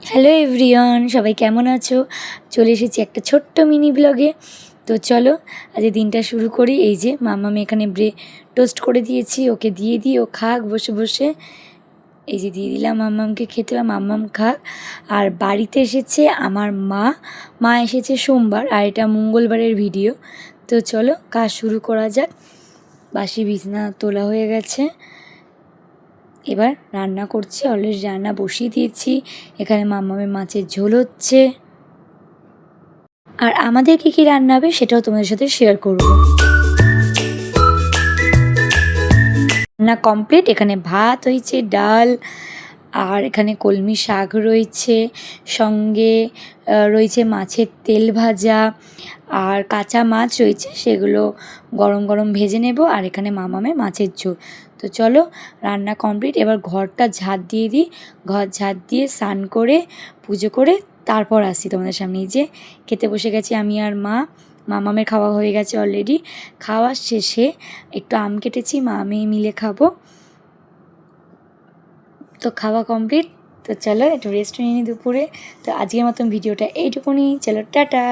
Hello everyone, সবাই কেমন আছো? চলে এসেছি একটা ছোট্ট মিনি ব্লগে। তো চলো আজ দিনটা শুরু করি। এই যে মাম্মাম এখানে টোস্ট করে দিয়েছি, ওকে দিয়ে দিই, ও খাক বসে বসে। এই যে দিয়ে দিলাম মাম্মামকে খেতে, মাম্মাম খাক। আর বাড়িতে এসেছে আমার মা এসেছে সোমবার, আর এটা মঙ্গলবারের ভিডিও। তো চলো কাজ শুরু করা যাক। বাসি বিছনা তোলা হয়ে গেছে, এবার রান্না করছি। অলরেডি রান্না বসিয়ে দিয়েছি। এখানে মাম্মামের মাছের ঝোল হচ্ছে, আর আমাদের কী কী রান্না হবে সেটাও তোমাদের সাথে শেয়ার করব। রান্না কমপ্লিট। এখানে ভাত হয়েছে, ডাল, আর এখানে কলমি শাক রয়েছে, সঙ্গে রয়েছে মাছের তেল ভাজা, আর কাঁচা মাছ রয়েছে, সেগুলো গরম গরম ভেজে নেব। আর এখানে মামামের মাছের ঝোল। তো চলো রান্না কমপ্লিট, এবার ঘরটা ঝাঁট দিয়ে দিই। ঘর ঝাঁট দিয়ে স্নান করে পুজো করে তারপর আসি তোমাদের সামনে। এই যে খেতে বসে গেছি আমি আর মামামের খাওয়া হয়ে গেছে অলরেডি। খাওয়ার শেষে একটু আম কেটেছি, মা আমি মিলে খাবো। তো খাওয়া কমপ্লিট। তো চলো একটু রেস্ট নিয়ে নিই দুপুরে। তো আজকের মতন ভিডিওটা এইটুকুনি। চলো টাটা।